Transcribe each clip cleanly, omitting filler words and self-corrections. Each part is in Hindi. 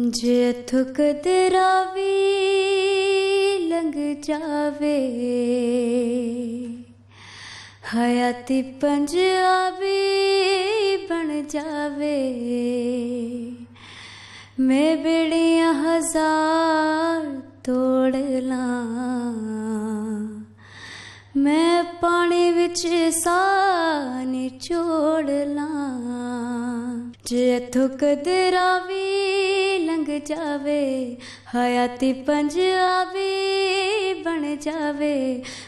जे थुक दरावी लंघ जावे हयाती पंजाबी बन जावे मैं बेड़ियां हजार तोड़ लां मैं पानी विच साह निचोड़ लां जे थुक दरावी लंघ जावे हयाती पंजाबी बन जावे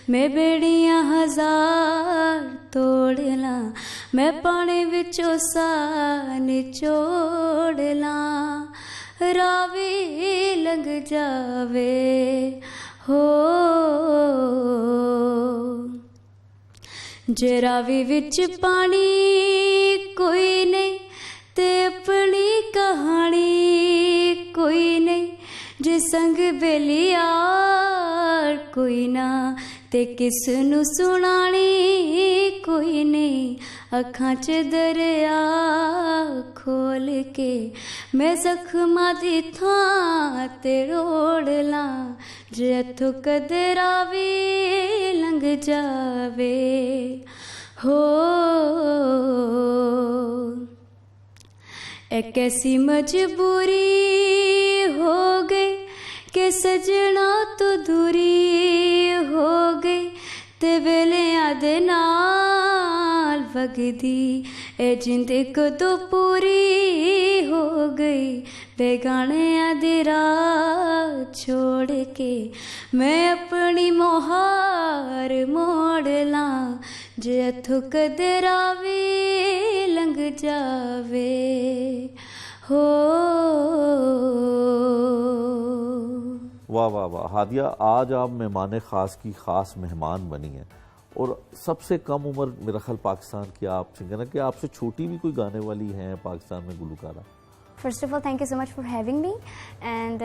मैं बेड़ियां हजार तोड़ लां मैं पानी विचों साह निचोड़ लां रावी लंघ जावे हो जे रावी विच पानी कोई नहीं ते अपनी कहानी कोई नहीं जे संग बेलियार कोई ना ते किस नू सुनानी कोई नहीं अखां च दरिया खोल के मैं जख्मां दी थां ते रोड़ लां जे थुक दरावी लंघ जावे हो एक ऐसी मजबूरी हो गई कि सजना तो दूरी हो गई ते वेलियां दे नाल वगदी ए जिंद कदों पूरी हो गई बेगानियां दी राह छोड़ के मैं अपनी मोहार मोड़ लां जे थुक दरावी लंघ जावे हो। वाह वाह वाह हादिया, आज आप मेहमान ख़ास की ख़ास मेहमान बनी हैं और सबसे कम उम्र मेरा ख्याल पाकिस्तान की आप सिंगर हैं कि आपसे छोटी भी कोई गाने वाली हैं पाकिस्तान में गुलकारा? First of all thank you so much for having me and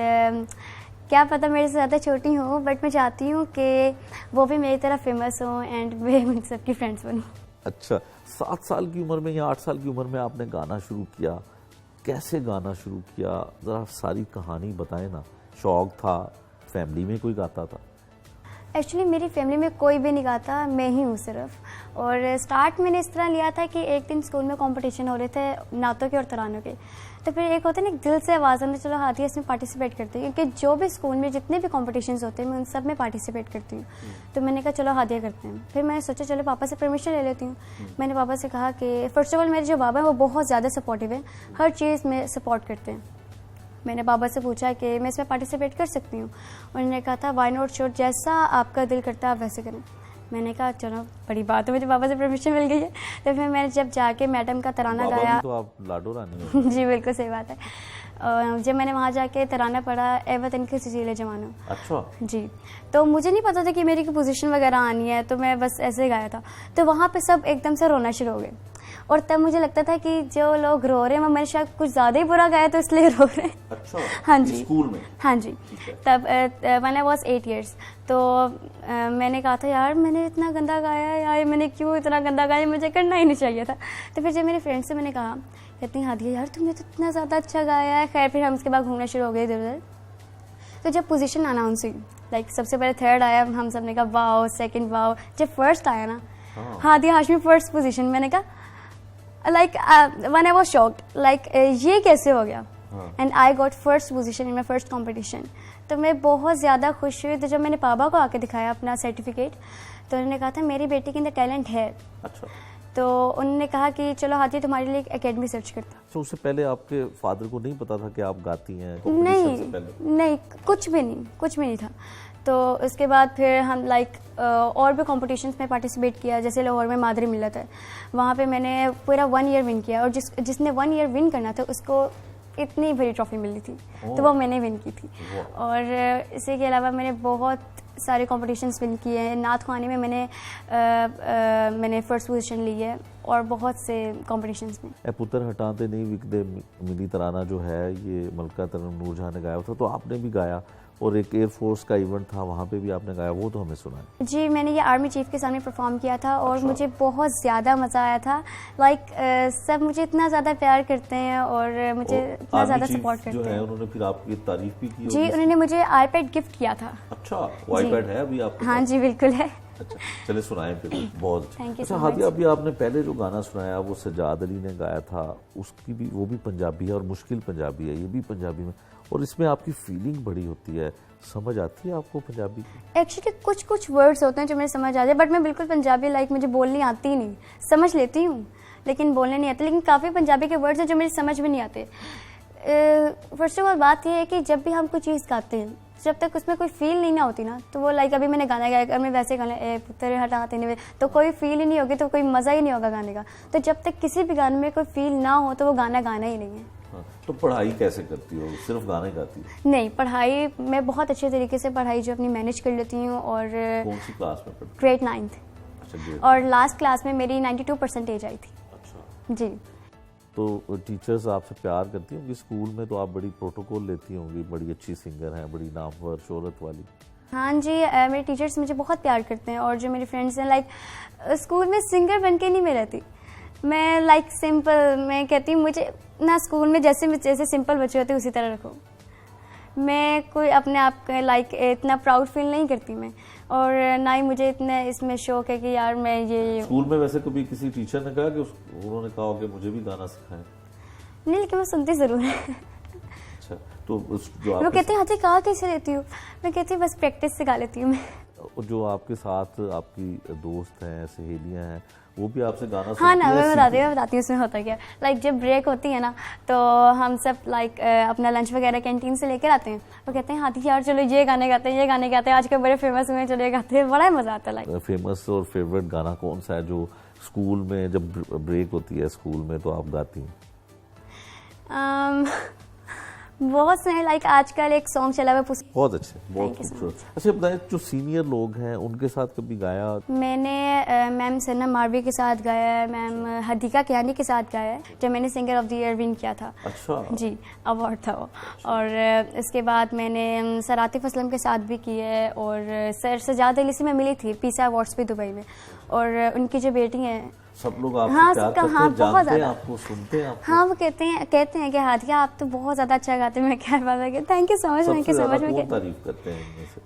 क्या पता मेरे से ज़्यादा छोटी हूँ बट मैं चाहती हूँ कि वो भी मेरी तरह फेमस हो एंड वे उन सबकी फ्रेंड्स बनूँ। अच्छा, 7 साल की उम्र में या 8 साल की उम्र में आपने गाना शुरू किया, कैसे गाना शुरू किया, ज़रा सारी कहानी बताएं ना। शौक था, फैमिली में कोई गाता था? एक्चुअली मेरी फैमिली में कोई भी नहीं गाता, मैं ही हूँ सिर्फ। और स्टार्ट मैंने इस तरह लिया था कि एक दिन स्कूल में कंपटीशन हो रहे थे नातों के और तरानों के, तो फिर एक होता है ना एक दिल से आवाज़ आने चलो हादिया इसमें पार्टिसिपेट करती हूँ क्योंकि जो भी स्कूल में जितने भी कॉम्पिटिशन्स होते हैं मैं उन सब में पार्टिसिपेट करती हूँ। तो मैंने कहा चलो हादिया करते हैं। फिर मैंने सोचा चलो पापा से परमिशन ले लेती हूँ। मैंने पापा से कहा कि फ़र्स्ट ऑफ ऑल मेरे जो बाबा हैं वो बहुत ज़्यादा सपोर्टिव हैं, हर चीज़ में सपोर्ट करते हैं। मैंने बाबा से पूछा कि मैं इसमें पार्टिसिपेट कर सकती हूँ, उन्होंने कहा था वाई नॉट श्योर, जैसा आपका दिल करता है आप वैसे करें। मैंने कहा चलो बड़ी बात है, मुझे बाबा से परमिशन मिल गई है। तो फिर मैंने जब जाके मैडम का तराना गाया तो आप लाडो रानी हो। जी बिल्कुल सही बात है। जब मैंने वहाँ जाके तराना पढ़ा ए वतन के सजीले जवानों, अच्छा जी, तो मुझे नहीं पता था कि मेरी पोजीशन वगैरह आनी है, तो मैं बस ऐसे गाया था। तो वहाँ पे सब एकदम से रोना शुरू हो गए और तब मुझे लगता था कि जो लोग रो रहे हैं मैंने शायद कुछ ज़्यादा ही बुरा गाया तो इसलिए रो रहे हैं। अच्छा, हाँ जी स्कूल में? हाँ जी, तब मैंने वॉज 8 years। तो मैंने कहा था यार मैंने इतना गंदा गाया है यार, मैंने क्यों इतना गंदा गाया, मुझे करना ही नहीं चाहिए था। तो फिर जब मेरे फ्रेंड से मैंने कहा कहती हादिया यार तुमने तो इतना ज़्यादा अच्छा गाया है। खैर फिर हम उसके बाद घूमना शुरू हो गए इधर उधर। तो जब पोजीशन अनाउंस हुई, लाइक सबसे पहले 3rd आया, हम सब ने कहा वाओ, 2nd वाओ। जब 1st आया ना हादिया हाशमी 1st पोजीशन, मैंने कहा like one I was shocked like ये कैसे हो गया। And I got 1st position in my 1st competition. तो मैं बहुत ज़्यादा खुश हुई। तो जब मैंने पापा को आके दिखाया अपना सर्टिफिकेट तो उन्होंने कहा था मेरी बेटी के अंदर टैलेंट है। अच्छा, तो उन्होंने कहा कि चलो हादिया तुम्हारे लिए एक एकेडमी सर्च करता। तो उससे पहले आपके फादर को नहीं पता था कि आप गाती हैं? नहीं कुछ भी नहीं था। तो उसके बाद फिर हम लाइक और भी कॉम्पिटिशन्स में पार्टिसिपेट किया, जैसे लाहौर में मादरी मिल्लत है, वहाँ पे मैंने पूरा 1 year विन किया और जिसने 1 year विन करना था उसको इतनी बड़ी ट्रॉफी मिली थी, तो वो मैंने विन की थी। और इसी के अलावा मैंने बहुत सारे कॉम्पिटिशन्स विन किए हैं। नात ख़वानी में मैंने 1st पोजीशन ली है और बहुत से कॉम्पिटिशन्स में। ए पुत्र हटाते नहीं विकदे मिली तराना जो है ये मलका तरन्नुम नूर जहाँ ने गाया था, तो आपने भी गाया और एक एयरफोर्स का इवेंट था, वहाँ पे भी आपने गाया, वो तो हमें सुना है। जी, मैंने ये आर्मी चीफ के सामने परफॉर्म किया था और अच्छा। मुझे बहुत ज़्यादा मज़ा आया था। सब मुझे इतना ज़्यादा प्यार करते हैं और मुझे और इतना आर्मी ज़्यादा चीफ सपोर्ट जो करते है हैं। उन्होंने फिर आपकी तारीफ भी की जी, होगी? उन्होंने मुझे iPad गिफ्ट किया था। अच्छा, वो जी। iPad है अभी आपके हाँ पास? जी, बिल्कुल है। अच्छा, चले सुनाएं फिर। बहुत अच्छा। Thank you अच्छा so हादिया, much. अभी आपने पहले जो गाना सुनाया वो सजाद अली ने गाया था, उसकी भी, वो भी पंजाबी है और मुश्किल पंजाबी है, ये भी पंजाबी में, और इसमें आपकी फीलिंग बड़ी होती है। समझ आती है आपको पंजाबी की? एक्चुअली कुछ कुछ वर्ड्स होते हैं जो मुझे समझ आ जाए, बट मैं बिल्कुल पंजाबी मुझे बोलनी आती ही नहीं। समझ लेती हूँ लेकिन बोलने नहीं आते। लेकिन काफ़ी पंजाबी के वर्ड्स हैं जो मुझे समझ में नहीं आते। फर्स्ट ऑफ ऑल बात यह है कि जब भी हम कोई चीज़ गाते हैं, जब तक उसमें कोई फील नहीं ना होती ना, तो वो अभी मैंने गाना गाया, अगर मैं वैसे गाना ए पुत्र हटाते नहीं, तो कोई फील ही नहीं होगी, तो कोई मज़ा ही नहीं होगा गाने का। तो जब तक किसी भी गाने में कोई फील ना हो तो वो गाना गाना ही नहीं है। हाँ, तो पढ़ाई कैसे करती हो? सिर्फ गाने गाती हो? नहीं, पढ़ाई मैं बहुत अच्छे तरीके से पढ़ाई जो अपनी मैनेज कर लेती हूँ। और कौन सी क्लास में पढ़ती ग्रेड 9th अच्छा, ग्रेड। और लास्ट क्लास में मेरी 92% आई थी। अच्छा, जी। तो टीचर्स आपसे प्यार करती होंगी स्कूल में, तो आप बड़ी प्रोटोकॉल लेती होंगी, बड़ी अच्छी सिंगर हैं, बड़ी नामवर शोहरत वाली। हाँ जी, मेरे टीचर्स मुझे बहुत प्यार करते हैं और जो मेरे फ्रेंड्स हैं स्कूल में सिंगर बन के नहीं मैं रहती। मैं सिंपल, मैं कहती हूँ मुझे ना स्कूल में जैसे सिंपल बच्चे होते हैं उसी तरह रखो। मैं कोई अपने आप का इतना प्राउड फील नहीं करती मैं, और ना ही मुझे इतना इसमें शौक है कि यार मैं ये स्कूल में वैसे कभी किसी टीचर ने कहा कि उन्होंने कहा कि मुझे भी गाना सिखाएं? नहीं, लेकिन मैं सुनती ज़रूर है। अच्छा, तो जो वो आपके कहते हैं हाथी कहा कैसे लेती हूँ, मैं कहती हूँ बस प्रैक्टिस से गा लेती हूँ मैं। जो आपके साथ आपकी दोस्त हैं, सहेलियां हैं, वो भी आपसे गाना हाँ ना, सुनती हैं, मैं बताती हूँ उसमें होता क्या। जब ब्रेक होती है ना, तो हम सब अपना लंच वगैरह कैंटीन से लेकर आते हैं। वो कहते हैं हाथी यार चलो ये गाने गाते हैं, ये गाने गाते हैं, आजकल बड़े फेमस हुए, चलो ये गाते हैं, बड़ा मजा आता है। फेमस और फेवरेट गाना कौन सा है जो स्कूल में जब ब्रेक होती है स्कूल में तो आप गाती हैं? बहुत से आजकल एक सॉन्ग चला हुआ है। बहुत अच्छे, बहुत Thank you so खूबसूरत। अच्छा बताएं, जो सीनियर लोग हैं उनके साथ कभी गाया? मैंने मैम सना मारवी के साथ गाया है, मैम हदीका कियानी के साथ गाया है, जब मैंने singer of the year win किया था। अच्छा जी, अवार्ड था वो। और इसके बाद मैंने सर आतिफ असलम के साथ भी की है, और सर सजाद अली से मैं मिली थी पीसा अवार्ड्स पे दुबई में, और उनकी जो बेटी हैं। सब लोग आपसे हाँ, प्यार सबका, करते हाँ, हैं, बहुत जानते हैं ज़्यादा। आपको, सुनते हैं आपको? हाँ, वो कहते हैं कि हादिया आप तो बहुत ज़्यादा अच्छा गाते हैं। मैं क्या बात है, thank you so much, thank सबसे यू सो ज्यादा मच। कौन तारीफ करते हैं इनमें से?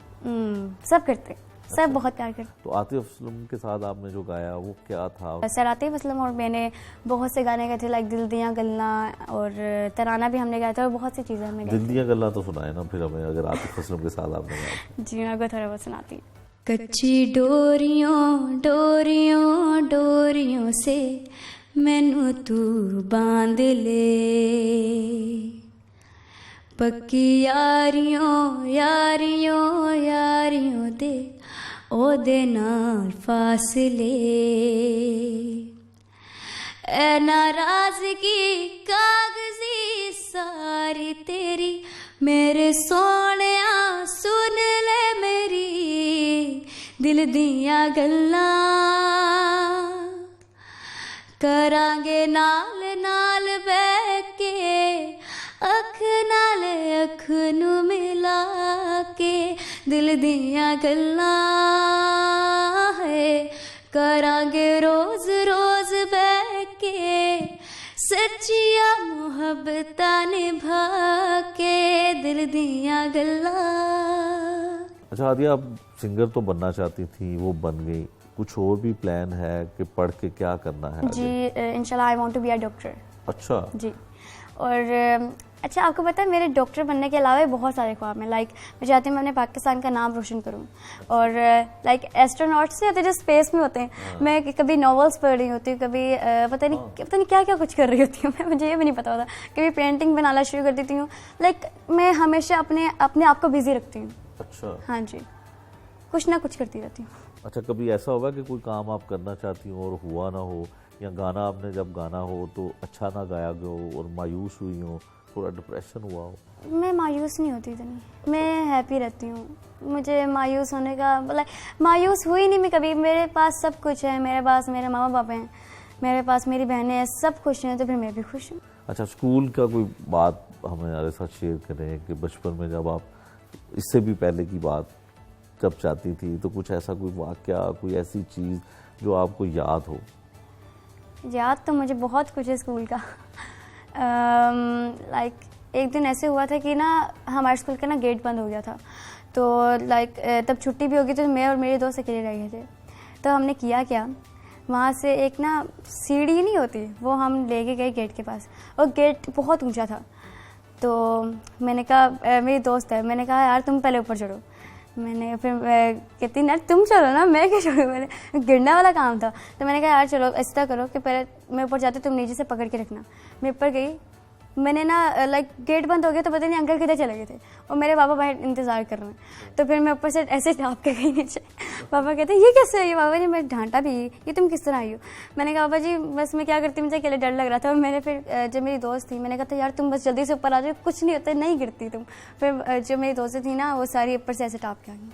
सब करते हैं, सब बहुत प्यार करते तो आतिफ असलम के साथ आपने जो गाया वो क्या था? हैं। सर आतिफ असलम और मैंने बहुत से गाने गाए थे, दिल दियाँ गल्ला, और तराना भी हमने गाया था, और बहुत सी चीज़ें हमने गाई दिल दियां गल्ला तो सुनाए ना फिर हमें, अगर आतिफ असलम के साथ आपने गाया। थी। जी, मैं आपको थोड़ा बहुत सुनाती हूँ। कच्ची डोरियों डोरियों डोरियों से मैनू तू बांध ले, पक्की यारियों यारियों यारियों दे ओदे नाल फासले, ऐ नाराज़गी कागज़ी सारी तेरी, मेरे सोहणिया सुन ले मेरी दिल दियां गल्लां, करांगे नाल नाल बैठ के अख नाल अख नू मिला के, दिल दियां गल्लां है करांगे रोज रोज बैठ के, सच्चिया मुहब्बतां निभा के, दिल दियां गल्लां। अच्छा हादिया, आप सिंगर तो बनना चाहती थी, वो बन गई, कुछ और भी प्लान है कि पढ़ के क्या करना है आगे? जी, इंशाल्लाह I want to be a doctor. अच्छा जी, और अच्छा आपको पता है मेरे डॉक्टर बनने के अलावा बहुत सारे ख्वाब हैं। मैं चाहती हूँ मैं अपने पाकिस्तान का नाम रोशन करूँ, और एस्ट्रोनॉट्स नहीं होते जो स्पेस में होते हैं, मैं कभी नॉवेल्स पढ़ रही होती हूँ, कभी पता नहीं क्या क्या कुछ कर रही होती हूँ मैं, मुझे ये भी नहीं पता होता। कभी पेंटिंग बनाना शुरू कर देती हूँ। मैं हमेशा अपने आप को बिजी रखती हूँ। अच्छा, हाँ जी, कुछ ना कुछ करती रहती हूँ। अच्छा कभी ऐसा होगा कि कोई काम आप करना चाहती हो और हुआ ना हो, या गाना आपने जब गाना हो तो अच्छा ना गाया हो और मायूस हुई हो, थोड़ा डिप्रेशन हुआ हो? मैं मायूस नहीं होती इतनी, मैं हैप्पी रहती हूँ। मुझे मायूस होने का मायूस हुई नहीं मैं कभी। मेरे पास सब कुछ है, मेरे पास मेरे मामा बाप हैं, मेरे पास मेरी बहनें हैं, सब खुश हैं, तो फिर मैं भी खुश हूँ। अच्छा, स्कूल का कोई बात हमें हमारे साथ शेयर करें कि बचपन में जब आप इससे भी पहले की बात जब चाहती थी, तो कुछ ऐसा कोई वाकया, कोई ऐसी चीज़ जो आपको याद हो? याद तो मुझे बहुत कुछ है स्कूल का। लाइक एक दिन ऐसे हुआ था कि ना हमारे स्कूल का ना गेट बंद हो गया था, तो लाइक तब छुट्टी भी होगी, तो मैं और मेरे दोस्त अकेले रह गए थे। तो हमने किया क्या, वहाँ से एक ना सीढ़ी नहीं होती, वो हम लेके गए गेट के पास, और गेट बहुत ऊंचा था। तो मैंने कहा, मेरी दोस्त है, मैंने कहा यार तुम पहले ऊपर चढ़ो। मैंने फिर कहती यार तुम चलो ना, मैं क्या चढ़ूँ, मैंने गिरने वाला काम था। तो मैंने कहा यार चलो ऐसा करो कि पहले मैं ऊपर जाती, तुम नीचे से पकड़ के रखना। मैं ऊपर गई, मैंने ना लाइक गेट बंद हो गया, तो पता नहीं अंकल किधर चले गए थे, और मेरे पापा बाहर इंतज़ार कर रहे हैं। तो फिर मैं ऊपर से ऐसे टाप के गई नीचे। पापा कहते ये कैसे आई? पापा ने मैं डांटा भी, ये तुम किस तरह आई हो? मैंने कहा पापा जी बस मैं क्या करती, मुझे अकेले डर लग रहा था। और मैंने फिर जब मेरी दोस्त थी, मैंने कहा था यार तुम बस जल्दी से ऊपर आ जाओ, कुछ नहीं होता, नहीं गिरती तुम। फिर जो मेरी दोस्त थी ना, वो सारी ऊपर से ऐसे टाप के आ गई।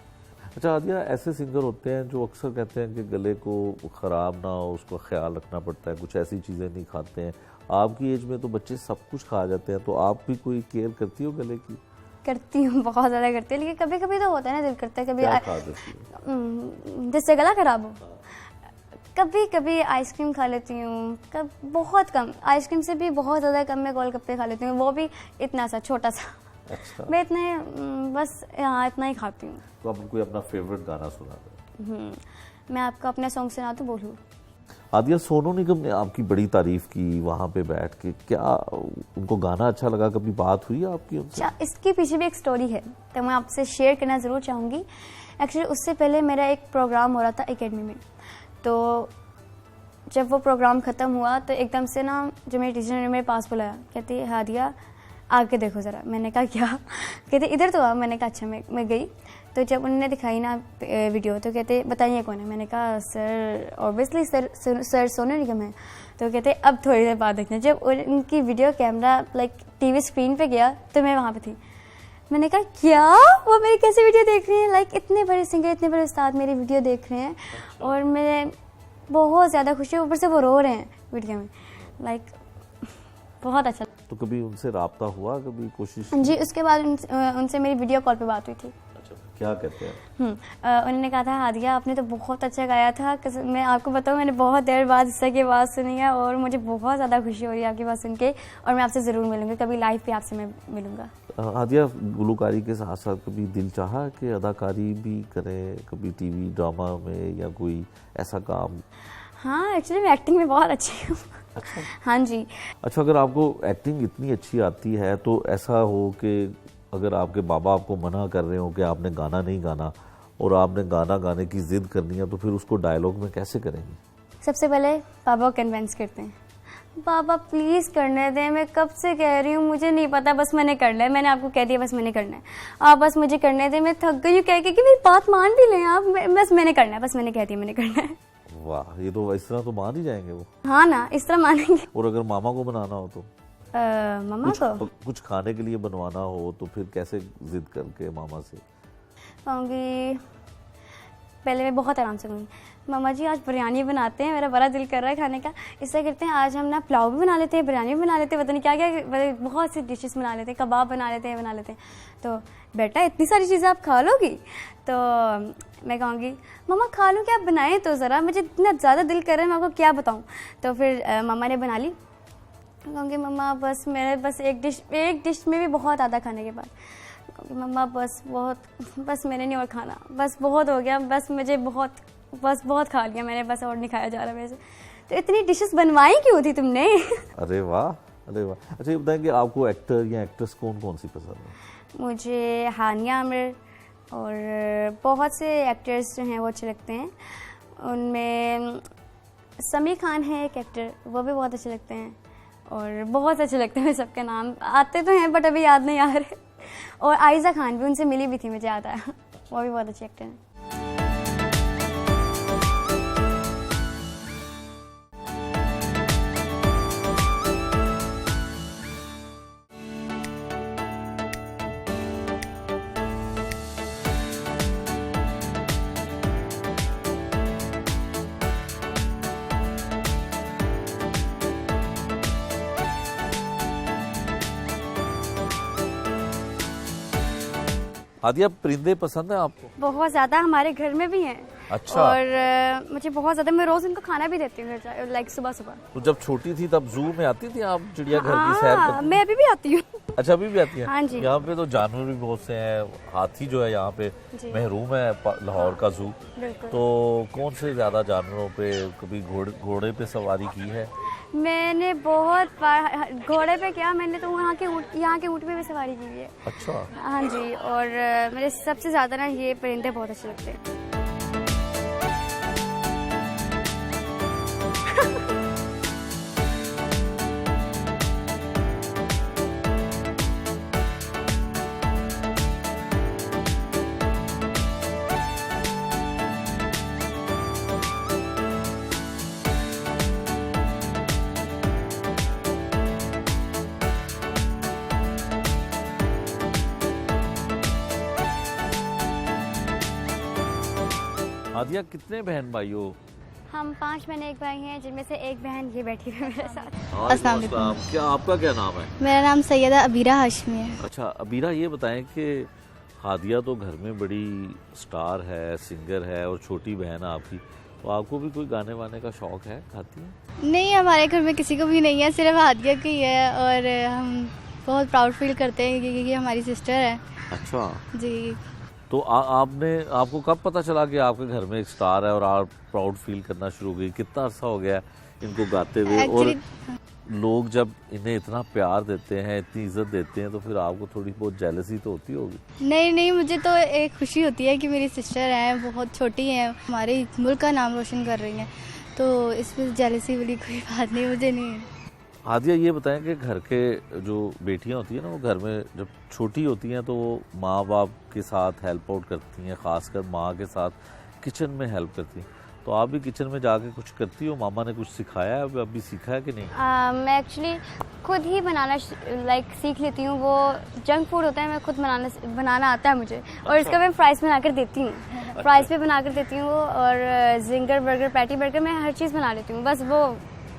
अच्छा आदिया, ऐसे सिंगर होते हैं जो अक्सर कहते हैं कि गले को ख़राब ना हो, उसको ख्याल रखना पड़ता है, कुछ ऐसी चीज़ें नहीं खाते हैं। आपकी एज में तो बच्चे सब कुछ खा जाते हैं, तो आप भी कोई केयर करती हो गले की? करती हूँ, बहुत ज़्यादा करती हूँ, लेकिन कभी कभी तो होता है ना, दिल करता है कभी क्या खा देती हो? जिससे गला खराब हो। कभी कभी आइसक्रीम खा लेती हूँ, बहुत कम। आइसक्रीम से भी बहुत ज़्यादा कम मैं गोलगप्पे खा लेती हूँ, वो भी इतना सा छोटा सा। अच्छा। मैं इतने बस हाँ इतना ही खाती हूँ। तो आप कोई अपना फेवरेट गाना सुना दें? मैं आपको अपना सॉन्ग सुना तो बोलूँ। आदिया, सोनू निगम ने आपकी बड़ी तारीफ की वहाँ पे बैठ के, क्या उनको गाना अच्छा लगा? कभी बात हुई आपकी उनसे? अच्छा, इसके पीछे भी एक स्टोरी है, तो मैं आपसे शेयर करना ज़रूर चाहूँगी। एक्चुअली उससे पहले मेरा एक प्रोग्राम हो रहा था एकेडमी में, तो जब वो प्रोग्राम ख़त्म हुआ तो एकदम से ना जो मेरी टीचर ने मेरे पास बुलाया, कहती हादिया आके देखो ज़रा। मैंने कहा क्या? कहते इधर तो आ। मैंने कहा अच्छा। मैं गई, तो जब उन्होंने दिखाई ना वीडियो, तो कहते बताइए कौन है? मैंने कहा sir obviously sir Sonu Nigam है। तो कहते अब थोड़ी देर बाद देखना। जब उनकी video camera like TV screen पे गया, तो मैं वहाँ पे थी। मैंने कहा क्या वो मेरी कैसे वीडियो देख रहे हैं? लाइक इतने बड़े सिंगर, इतने बड़े उस्ताद मेरी वीडियो देख रहे हैं, और मैं बहुत ज़्यादा खुशी, ऊपर से वो रो रहे हैं वीडियो में। लाइक बहुत अच्छा। तो कभी उनसे राब्ता हुआ, कभी कोशिश? जी, उसके बाद उनसे मेरी वीडियो कॉल पे बात हुई थी। अच्छा, क्या कहते हैं? उन्होंने कहा था हादिया आपने तो बहुत अच्छा गाया था, मैं आपको बताऊँ मैंने बहुत देर बाद हिस्सा की आवाज़ सुनी है, और मुझे बहुत ज़्यादा खुशी हो रही है आपकी बात सुन के, और मैं आपसे ज़रूर मिलूँगी, कभी लाइव पे आपसे मैं मिलूँगा। हादिया, गुलकारी के साथ साथ कभी दिल चाहा कि अदाकारी भी करें, कभी टीवी ड्रामा में या कोई ऐसा काम? हाँ, एक्चुअली मैं एक्टिंग में बहुत अच्छी हूँ। अच्छा। हाँ जी। अच्छा, अगर आपको एक्टिंग इतनी अच्छी आती है, तो ऐसा हो कि अगर आपके बाबा आपको मना कर रहे हो कि आपने गाना नहीं गाना, और आपने गाना गाने की जिद करनी है, तो फिर उसको डायलॉग में कैसे करेंगे? सबसे पहले पापा को कन्विंस करते हैं, पापा प्लीज़ करने दें, मैं कब से कह रही हूँ, मुझे नहीं पता, बस मैंने करना है, मैंने आपको कह दिया बस मैंने करना है, आप बस मुझे करने दें, मैं थक गई हूँ कह के कि मेरी बात मान भी लें आप, बस मैंने करना है, बस मैंने कह दिया मैंने करना है। वाह, ये तो इस तरह तो मान ही जाएंगे वो। हाँ ना, इस तरह मानेंगे। और अगर मामा को बनाना हो तो? मामा को कुछ खाने के लिए बनवाना हो तो फिर कैसे जिद करके मामा से? कहूँगी पहले मैं बहुत आराम से कहूँगी, मामा जी आज बिरयानी बनाते हैं, मेरा बड़ा दिल कर रहा है खाने का, इससे करते हैं आज हम ना पुलाव भी बना लेते हैं, बिरयानी भी बना लेते हैं, पता नहीं क्या क्या बहुत सी डिशेस बना लेते हैं, कबाब बना लेते हैं। तो बेटा इतनी सारी चीज़ें आप खा लोगी? तो मैं कहूँगी मामा खा लूँ क्या, आप बनाएं तो ज़रा, मुझे इतना ज़्यादा दिल कर रहा है, मैं आपको क्या बताऊँ। तो फिर मामा ने बना ली। कहूँगी मम्मा बस मेरे बस एक डिश में भी बहुत आधा खाने के बाद, कहूँगी मम्मा बस मैंने नहीं और खाना, बस बहुत हो गया, बस मुझे बहुत खा लिया मैंने, बस और नहीं खाया जा रहा मेरे से। तो इतनी डिशेस बनवाई क्यों थी तुमने? अरे वाह, अरे वाह। अच्छा ये बताएं कि आपको एक्टर या एक्ट्रेस कौन सी पसंद है? मुझे हानिया आमिर और बहुत से एक्टर्स जो हैं वो अच्छे लगते हैं, उनमें समीर खान है एक एक्टर, वो भी बहुत अच्छे लगते हैं, और बहुत अच्छे लगते हैं, सबके नाम आते तो हैं बट अभी याद नहीं आ रहे। और आयज़ा खान भी, उनसे मिली भी थी, मुझे याद आया, वो भी बहुत अच्छे एक्टर हैं। हादिया, परिंदे पसंद है आपको? बहुत ज़्यादा, हमारे घर में भी हैं। अच्छा। और मुझे बहुत ज़्यादा, मैं रोज़ इनको खाना भी देती हूँ, लाइक सुबह सुबह। तो जब छोटी थी तब जू में आती थी आप, चिड़ियाघर की सैर करती? मैं अभी भी आती हूँ। अच्छा, अभी भी आती है? हाँ जी। यहाँ पे तो जानवर भी बहुत से हैं, हाथी जो है यहाँ पे महरूम है लाहौर का जू। तो कौन से ज्यादा जानवरों पे, कभी घोड़े पे सवारी की है? मैंने बहुत बार घोड़े पे किया, मैंने तो यहाँ के ऊँट पे भी सवारी की है। अच्छा। हाँ जी। और मेरे सबसे ज़्यादा ना ये परिंदे बहुत अच्छे लगते हैं। हादिया, कितने बहन भाई हो? हम 5 बहन एक भाई हैं, जिनमें से एक बहन ये बैठी हुई है मेरे साथ। अस्सलाम वालेकुम। क्या आपका क्या नाम है? मेरा नाम सैयदा अबीरा हाशमी है। अच्छा अबीरा, ये बताएं कि हादिया तो घर में बड़ी स्टार है, सिंगर है, और छोटी बहन है आपकी, तो आपको भी कोई गाने वाने का शौक है? गाती है? नहीं, हमारे घर में किसी को भी नहीं है, सिर्फ हादिया की है। और हम बहुत प्राउड फील करते हैं कि हमारी सिस्टर है। अच्छा जी। तो आपको कब पता चला कि आपके घर में एक स्टार है और आप प्राउड फील करना शुरू हो गई? कितना अरसा हो गया इनको गाते हुए? और लोग जब इन्हें इतना प्यार देते हैं, इतनी इज्जत देते हैं, तो फिर आपको थोड़ी बहुत जेलसी तो होती होगी? नहीं, मुझे तो एक खुशी होती है कि मेरी सिस्टर है, बहुत छोटी है, हमारे मुल्क का नाम रोशन कर रही हैं, तो इसमें जेलसी वाली कोई बात नहीं, मुझे नहीं है। हादिया, ये बताएं कि घर के जो बेटियां होती हैं ना, वो घर में जब छोटी होती हैं तो वो माँ बाप के साथ हेल्प आउट करती हैं, खासकर माँ के साथ किचन में हेल्प करती हैं। तो आप भी किचन में जाके कुछ करती हो? मामा ने कुछ सिखाया है, अभी सीखा है कि नहीं? मैं एक्चुअली खुद ही बनाना सीख लेती हूँ। वो जंक फूड होता है, मैं खुद बनाना आता है मुझे। और इसका मैं फ्राइज़ बनाकर देती हूँ, फ्राइज़ भी बनाकर देती हूँ। और जिंगर बर्गर, पैटी बर्गर, मैं हर चीज़ बना लेती हूँ। बस वो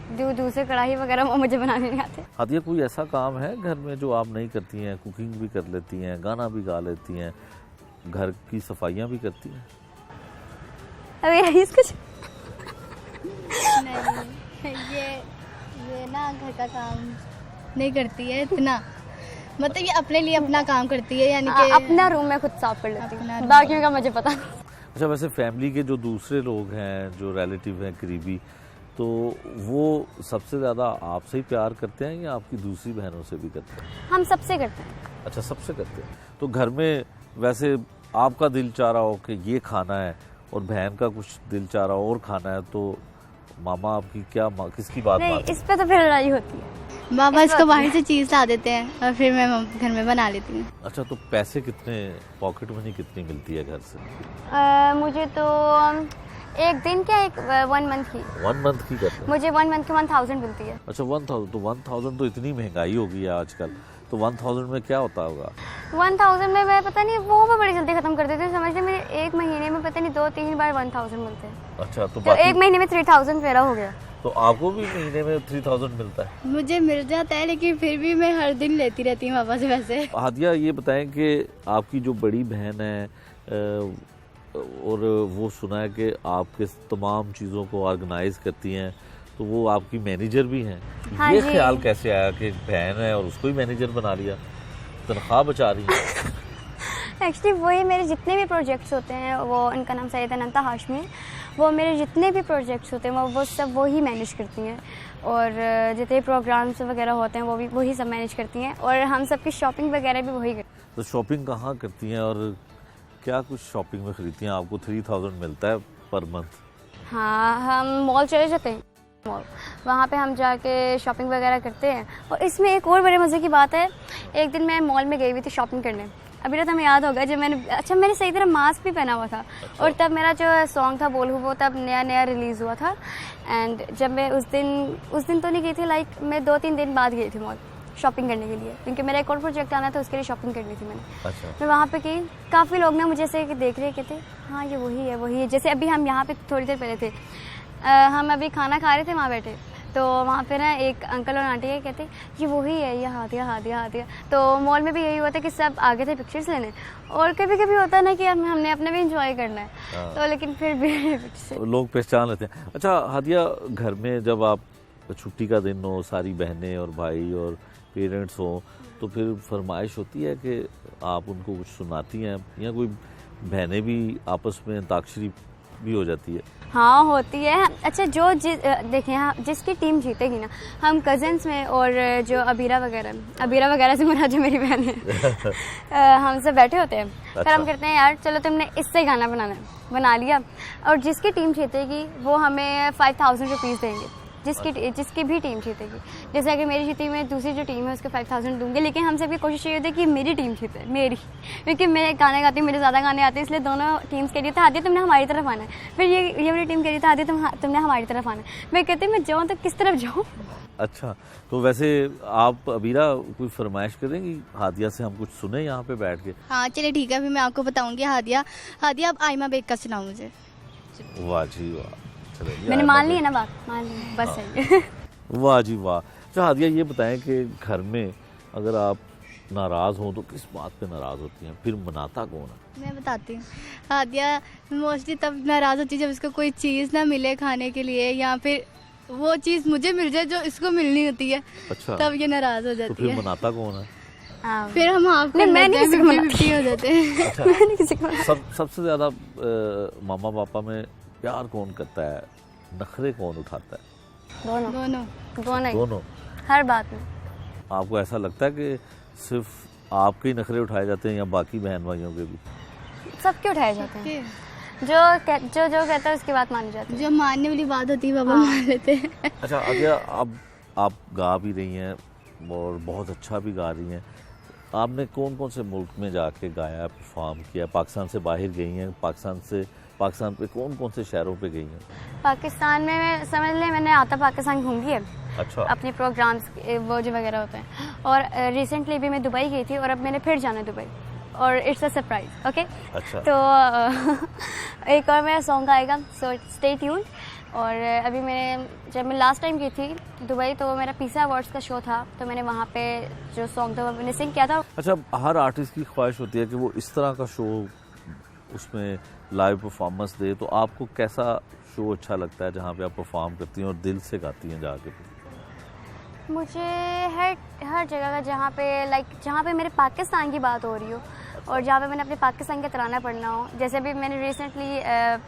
दूसरे कढ़ाई वगैरह वो मुझे बनाने नहीं आते। हादिया, कोई ऐसा काम है घर में जो आप नहीं करती हैं? कुकिंग भी कर लेती हैं, गाना भी गा लेती हैं, घर की सफाइयाँ भी करती हैं? अभी रईस कुछ नहीं, ये ना घर का काम नहीं करती है इतना, मतलब ये अपने लिए अपना काम करती है, यानी कि अपना रूम में खुद साफ कर लेती हूँ, बाकियों का मुझे पता नहीं। अच्छा, वैसे फैमिली के जो दूसरे लोग हैं, जो रिलेटिव हैं करीबी, तो वो सबसे ज़्यादा आपसे ही प्यार करते हैं या आपकी दूसरी बहनों से भी करते हैं? हम सबसे करते हैं। अच्छा, सबसे करते हैं। तो घर में वैसे आपका दिल चाह रहा हो कि ये खाना है और बहन का कुछ दिल चाह रहा हो और खाना है, तो मामा आपकी किसकी बात नहीं, इस पे तो फिर लड़ाई होती है। मामा इसको बाहर से चीज़ ला देते हैं और फिर मैं घर में बना लेती हूँ। अच्छा, तो पैसे कितने, पॉकेट मनी कितनी मिलती है घर से? मुझे तो एक दिन क्या, 1 मंथ की। 1 मंथ की करते हैं? मुझे 1 मंथ की 1000 मिलती है। अच्छा, 1000। तो 1000 तो इतनी महंगाई हो गई है आजकल, तो 1000 में क्या होता होगा? 1000 में मैं पता नहीं, वो मैं बड़ी जल्दी खत्म कर देती हूँ। समझ ले, मेरे एक महीने में पता नहीं 2-3 बार 1000 मिलते हैं। अच्छा, तो एक महीने में 3000 मेरा हो गया। तो आपको भी महीने में 3000 मिलता है? मुझे मिल जाता है, लेकिन फिर भी मैं हर दिन लेती रहती हूँ पापा से पैसे। हादिया, ये बताएं कि आपकी जो बड़ी बहन है और वो सुना है कि आपके तमाम चीज़ों को ऑर्गेनाइज करती हैं, तो वो आपकी मैनेजर भी हैं। हाँ ये जी। ख्याल कैसे आया कि बहन है और उसको ही मैनेजर बना लिया? तनख्वाह बचा रही है? एक्चुअली वही मेरे जितने भी प्रोजेक्ट्स होते हैं, वो इनका नाम सैयदा अनंता हाशमी, वो मेरे जितने भी प्रोजेक्ट्स होते हैं वो सब वो ही मैनेज करती हैं। और जितने प्रोग्राम्स वगैरह होते हैं वो भी वही सब मैनेज करती हैं। और हम सब की शॉपिंग वगैरह भी वही करती हैं। तो शॉपिंग कहाँ करती हैं और क्या कुछ शॉपिंग में खरीदती हैं? आपको 3000 मिलता है पर मंथ? हाँ, हम मॉल चले जाते हैं, मॉल, वहाँ पे हम जाके शॉपिंग वगैरह करते हैं। और इसमें एक और बड़े मज़े की बात है, एक दिन मैं मॉल में गई हुई थी शॉपिंग करने। अभी तो हमें याद होगा जब मैंने सही तरह मास्क भी पहना हुआ था। अच्छा। और तब मेरा जो सॉन्ग था बोल वो तब नया रिलीज़ हुआ था। एंड जब मैं उस दिन तो नहीं गई थी, लाइक मैं 2-3 दिन बाद गई थी मॉल शॉपिंग करने के लिए, क्योंकि मेरा एक और प्रोजेक्ट आना था, उसके लिए शॉपिंग करनी थी मैंने। अच्छा। मैं वहाँ पे गई, काफ़ी लोग ना मुझे से देख रहे कहते हाँ ये वही है। जैसे अभी हम यहाँ पे थोड़ी देर पहले थे, हम अभी खाना खा रहे थे वहाँ बैठे, तो वहाँ पे ना एक अंकल और आंटी है, कहते ये वही है, ये हादिया हादिया हादिया। तो मॉल में भी यही होता है कि सब आगे थे पिक्चर्स लेने, और कभी कभी होता है ना कि हमने अपने भी इंजॉय करना है, तो लेकिन फिर भी लोग पहचान लेते हैं। अच्छा हादिया, घर में जब आप छुट्टी का दिन हो, सारी बहनें और भाई और पेरेंट्स हो, तो फिर फरमाइश होती है कि आप उनको कुछ सुनाती हैं, या कोई बहनें भी आपस में अंताक्षरी भी हो जाती है? हाँ होती है। अच्छा देखिए, हाँ, जिसकी टीम जीतेगी ना, हम कजन्स में और जो अबीरा वगैरह से मुराद जो मेरी बहन है हम सब बैठे होते हैं। फिर हम कहते हैं यार चलो तुमने इससे गाना बना लिया, और जिसकी टीम जीतेगी वो हमें 5000 रुपीज़ देंगे, जिसकी भी टीम जीतेगी। जैसे अगर मेरी जीती, मैं दूसरी जो टीम है उसको 5000 दूंगी, लेकिन हम सबकी कोशिश ये होती है कि मेरी टीम जीते, क्योंकि मैं गाने गाती हूँ, मेरे ज़्यादा गाने आते हैं, इसलिए दोनों टीम्स कह रही था आदि तुमने हमारी तरफ आना है, फिर ये मेरी टीम कह रही था आदि तुमने हमारी तरफ आना है। मैं कहती मैं जाऊँ तो किस तरफ जाऊँ। अच्छा, तो वैसे आप अबीरा कोई फरमाइश करेंगी हादिया से, हम कुछ सुने यहाँ पे बैठ के? हाँ चलिए ठीक है, फिर मैं आपको बताऊंगी। हादिया आप आइमा बेग का सुनाओ मुझे। वाह जी वाह, मैंने मान ली है ना बात, मान ली बस सही। वाह जी वाह। अच्छा हादिया, ये बताएं कि घर में अगर आप नाराज़ हों तो किस बात पे नाराज़ होती हैं, फिर मनाता कौन है? मैं बताती हूँ। हादिया मोस्टली तब नाराज़ होती है जब इसको कोई चीज़ ना मिले खाने के लिए, या फिर वो चीज़ मुझे मिल जाए जो इसको मिलनी होती है। अच्छा, तब ये नाराज़ हो तो जाती फिर है। मनाता कौन है? फिर हम आपको मैं नहीं किसी को 50-50 हो जाते हैं। अच्छा, मैंने किसी को सबसे ज़्यादा मामा पापा में प्यार कौन करता है, नखरे कौन उठाता है? दोनों हर बात में। आपको ऐसा लगता है कि सिर्फ आपके ही नखरे उठाए जाते हैं या बाकी बहन भाइयों के भी? सबके उठाए जाते हैं, जो कहता है उसकी बात मानी जाती है, जो मानने वाली बात होती है बाबा मान लेते हैं। अच्छा आदिया, अब आप गा भी रही हैं और बहुत अच्छा भी गा रही हैं। आपने कौन कौन से मुल्क में जाके गाया, परफॉर्म किया? पाकिस्तान से बाहर गई हैं? पाकिस्तान पे कौन कौन से शहरों पे गई हैं? पाकिस्तान में मैं समझ ले मैंने आता पाकिस्तान घूमी है। अच्छा, अपने प्रोग्राम्स वो जो वगैरह होते हैं, और रिसेंटली भी मैं दुबई गई थी, और अब मैंने फिर जाना दुबई, और इट्स अ सरप्राइज। ओके, अच्छा। तो एक और मेरा सॉन्ग आएगा, सो स्टे ट्यून्ड। और अभी जब मैं लास्ट टाइम गई थी दुबई, तो मेरा पिज़्ज़ा अवार्ड्स का शो था, तो मैंने वहाँ पे जो सॉन्ग था वो मैंने सिंग किया था। अच्छा, हर आर्टिस्ट की ख्वाहिश होती है कि वो इस तरह का शो, उसमें लाइव परफॉर्मेंस दे, तो आपको कैसा शो अच्छा लगता है जहाँ पे आप परफॉर्म करती हैं और दिल से गाती हैं जाके? मुझे हर जगह का जहाँ पे मेरे पाकिस्तान की बात हो रही हो, और जहाँ पे मैंने अपने पाकिस्तान का तराना पढ़ना हो। जैसे भी मैंने रिसेंटली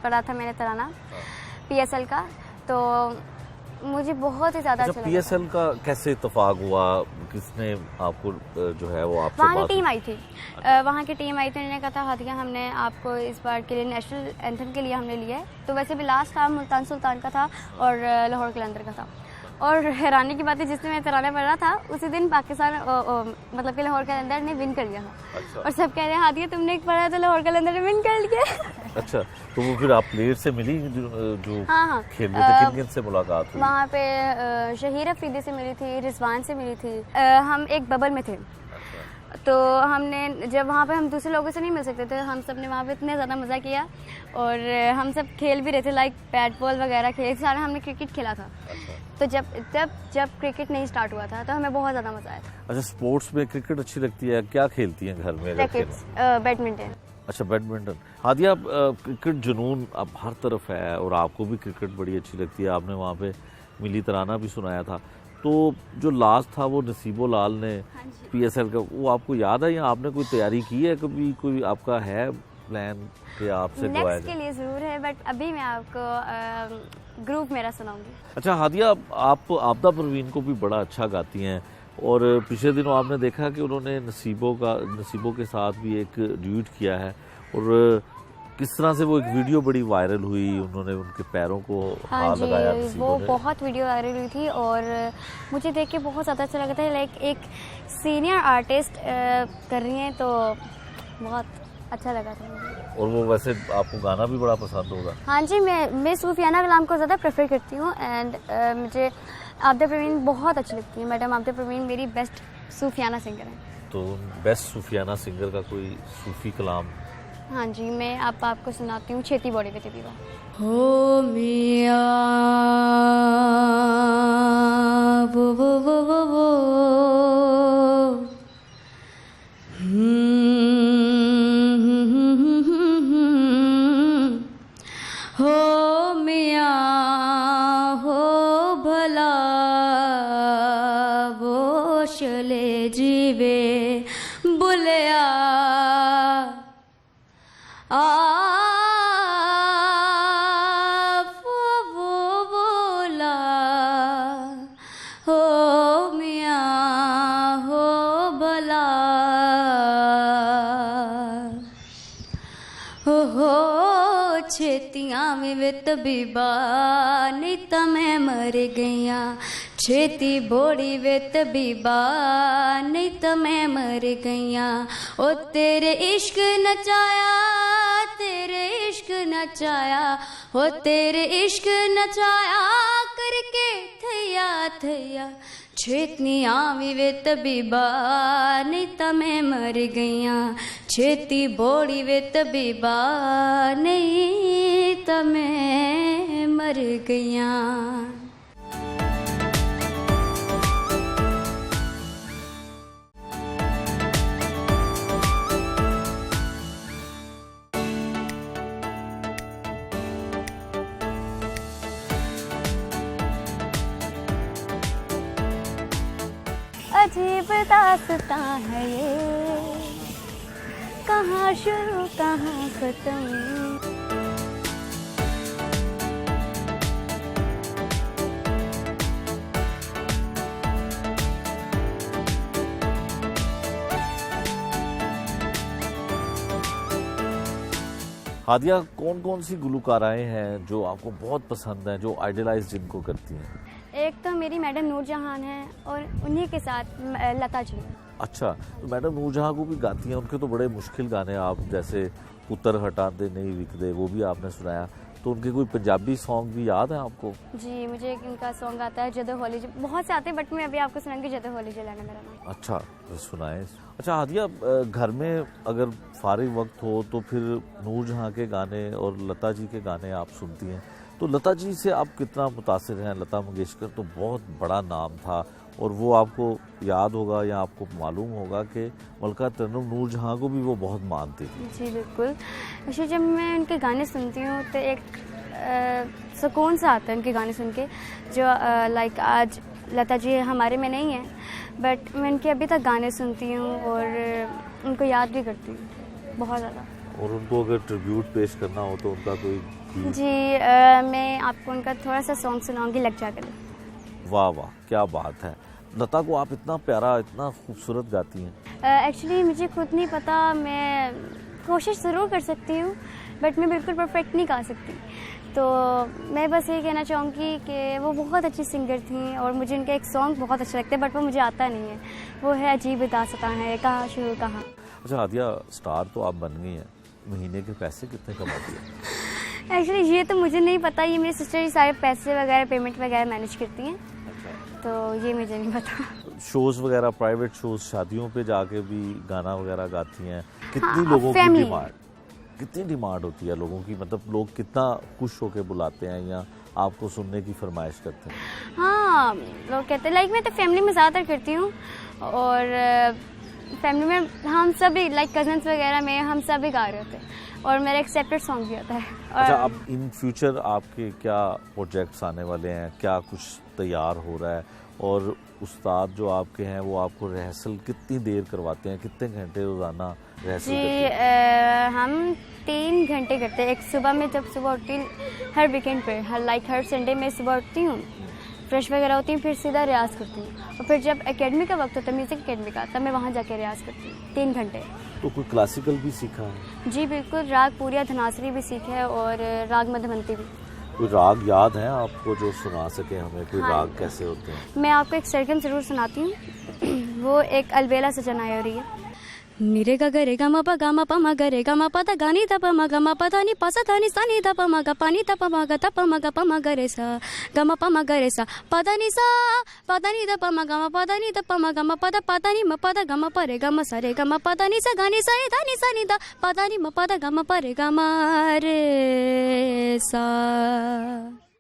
पढ़ा था मैंने तराना PSL का, तो मुझे बहुत ही ज़्यादा अच्छा लगा। PSL का कैसे इत्तेफाक हुआ? किसने आपको जो है वो आपसे वहाँ की टीम आई थी, वहाँ की टीम आई थी, उन्होंने कहा था हादिया हमने आपको इस बार के लिए नेशनल एंथम के लिए हमने लिया है। तो वैसे भी लास्ट था मुल्तान सुल्तान का था और लाहौर कलंदर का था। और हैरानी की बात है, जिस दिन मैं तराना पढ़ रहा था उसी दिन पाकिस्तान मतलब कि लाहौर कलंदर ने विन कर लिया था। अच्छा। और सब कह रहे हैं हादिया तुमने एक पढ़ा तो लाहौर कलंदर ने विन कर लिया। अच्छा, तो वो फिर आप प्लेयर से मिली जो हाँ खेल रहे थे? किन से मुलाकात हुई? वहाँ पे शहीर अफरीदी से मिली थी, रिजवान से मिली थी। हम एक बबल में थे, तो हमने जब वहाँ पे हम दूसरे लोगों से नहीं मिल सकते थे, हम सब ने वहाँ पे इतने ज़्यादा मज़ा किया, और हम सब खेल भी रहे थे, लाइक बैट बॉल वगैरह खेले सारा, हमने क्रिकेट खेला था। तो जब क्रिकेट नहीं स्टार्ट हुआ था तो हमें बहुत ज़्यादा मज़ा आया था। अच्छा, स्पोर्ट्स में क्रिकेट अच्छी लगती है? क्या खेलती हैं घर में? बैडमिंटन। अच्छा, बैडमिंटन। हादिया, क्रिकेट जुनून अब हर तरफ है और आपको भी क्रिकेट बड़ी अच्छी लगती है। आपने वहाँ पे मिली तराना भी सुनाया था, तो जो लास्ट था वो नसीबो लाल ने PSL का, वो आपको याद है या आपने कोई तैयारी की है कभी? कोई आपका है प्लान कि आपसे गवाया नेक्स्ट के लिए ज़रूर है, बट अभी मैं आपको ग्रुप मेरा सुनाऊंगी। अच्छा हादिया, आप आपदा परवीन को भी बड़ा अच्छा गाती हैं, और पिछले दिनों आपने देखा कि उन्होंने नसीबों के साथ भी एक ड्यूट किया है, और किस तरह से वो एक वीडियो बड़ी वायरल हुई, उन्होंने उनके पैरों को हाथ लगाया वो बहुत वीडियो वायरल हुई थी, और मुझे देख के बहुत ज़्यादा अच्छा लगा था। लाइक एक सीनियर आर्टिस्ट कर रही हैं, तो बहुत अच्छा लगा था मुझे। और वो वैसे आपको गाना भी बड़ा पसंद होगा? हाँ जी, मैं सूफियाना कलाम को ज़्यादा प्रेफर करती हूँ, एंड मुझे आबिदा परवीन बहुत अच्छी लगती है। मैडम आबिदा परवीन मेरी बेस्ट सूफियाना सिंगर है। तो बेस्ट सूफियाना सिंगर का कोई सूफी कलाम हाँ जी, मैं आपको सुनाती हूँ छेती बॉडी पे दीवा। हो मिया वो हो मिया हो भला वो चले जीवे बुलिया वो बोला हो मिया हो भला हो छेतियां में वे तबीबा नहीं तो मैं मर गईया छेती बोड़ी वे तबीबा नहीं तो मैं मर गईया ओ तेरे इश्क नचाया तेरे इश्क नचाया हो तेरे इश्क नचाया करके थैया थैया छेतनी आवी वे तबीबा नहीं तो मैं मर गईया छेती बोड़ी वे तबीबा नहीं तो मैं मर गईया। अजीब दास्तां है ये, कहाँ शुरू कहाँ खत्म। हादिया, कौन कौन सी गुलकाराएं हैं जो आपको बहुत पसंद हैं, जो आइडलाइज जिनको करती हैं? एक तो मेरी मैडम नूरजहान है और उन्हीं के साथ लता जी। अच्छा, तो मैडम नूरजहां को भी गाती हैं, उनके तो बड़े मुश्किल गाने आप जैसे पुत्र हटा दे नहीं विकदे वो भी आपने सुनाया, तो उनके कोई पंजाबी सॉन्ग भी याद है आपको? जी, मुझे इनका सॉन्ग आता है जदों होली, बहुत से आते हैं बट मैं अभी आपको सुनाऊंगी जदों होली जलाना मेरा नाम। अच्छा, तो सुनाएं। अच्छा हादिया, घर में अगर फारिग वक्त हो तो फिर नूरजहां के गाने और लता जी के गाने आप सुनती हैं, तो लता जी से आप कितना मुतासिर हैं? लता मंगेशकर तो बहुत बड़ा नाम था और वो आपको याद होगा या आपको मालूम होगा कि मलका तरन्नुम नूरजहां को भी वो बहुत मानती थी। जी बिल्कुल। अच्छा, जब मैं उनके गाने सुनती हूँ तो एक सुकून सा आता है उनके गाने सुन के, जो लाइक आज लता जी हमारे में नहीं है बट मैं उनके अभी तक गाने सुनती हूँ और उनको याद भी करती हूँ बहुत ज़्यादा। और उनको अगर ट्रिब्यूट पेश करना हो तो उनका कोई जी मैं आपको उनका थोड़ा सा सॉन्ग सुनाऊंगी, लग जा गले। वाह वाह, क्या बात है। लता को आप इतना प्यारा, इतना खूबसूरत गाती हैं। एक्चुअली मुझे खुद नहीं पता, मैं कोशिश ज़रूर कर सकती हूँ बट मैं बिल्कुल परफेक्ट नहीं गा सकती। तो मैं बस ये कहना चाहूँगी कि वो बहुत अच्छी सिंगर थी और मुझे उनका एक सॉन्ग बहुत अच्छा लगता है बट वो मुझे आता नहीं है, वो है अजीब दास्तां है, कहाँ शुरू कहाँ। अच्छा हादिया, स्टार तो आप बन गई हैं, महीने के पैसे कितने कमाती हैं? एक्चुअली ये तो मुझे नहीं पता, ये मेरी सिस्टर ही सारे पैसे वगैरह पेमेंट वगैरह मैनेज करती हैं। अच्छा। तो ये मुझे नहीं पता। शोज वगैरह, प्राइवेट शोज, शादियों पे जाके भी गाना वगैरह गाती हैं, कितनी हाँ, लोगों की family। डिमांड, कितनी डिमांड होती है लोगों की? मतलब लोग कितना खुश होके बुलाते हैं या आपको सुनने की फरमाइश करते हैं? हाँ, लोग कहते हैं, लाइक मैं तो फैमिली में ज़्यादातर करती हूँ और फैमिली में हम सभी लाइक कजन्स वगैरह में हम सभी गा रहे होते हैं और मेरा एक सेपरेट सॉन्ग भी होता है। और अच्छा, अब इन फ्यूचर आपके क्या प्रोजेक्ट्स आने वाले हैं, क्या कुछ तैयार हो रहा है? और उस्ताद जो आपके हैं वो आपको रिहर्सल कितनी देर करवाते हैं, कितने घंटे रोजाना रिहर्सल करते हैं? हम 3 घंटे करते हैं। एक सुबह में जब सुबह उठती हर वीकेंड पे, हर संडे में सुबह उठती हूँ, फ्रेश वगैरह होती हूँ, फिर सीधा रियाज़ करती हूँ और फिर जब एकेडमी का वक्त होता है, म्यूज़िक एकेडमी का, तब मैं वहाँ जाके रियाज़ करती हूँ 3 घंटे। तो कोई क्लासिकल भी सीखा है? जी बिल्कुल, राग पूरिया धनासरी भी सीखे है और राग मधुमंती भी। कोई राग याद है आपको जो सुना सके हमें? कोई हाँ, राग कैसे होते हैं? मैं आपको एक सरगम ज़रूर सुनाती हूँ। वो एक अलबेला सजना हो रही है। निरे ग ग रे ग म प ग म प म ग रे ग म प द ग नि द प म ग म प ध नि प स ध नि सा नि द प म ग प नि द प म ग त प म ग प म ग रे सा ग म प म ग रे सा प ध नि सा प ध नि द प म ग म प ध नि द प म ग म प द प ध नि म प द ग म प रे ग म स रे ग म प ध नि सा ग नि सा रे ध नि सा नि द प ध नि म प द ग म प रे ग म रे सा।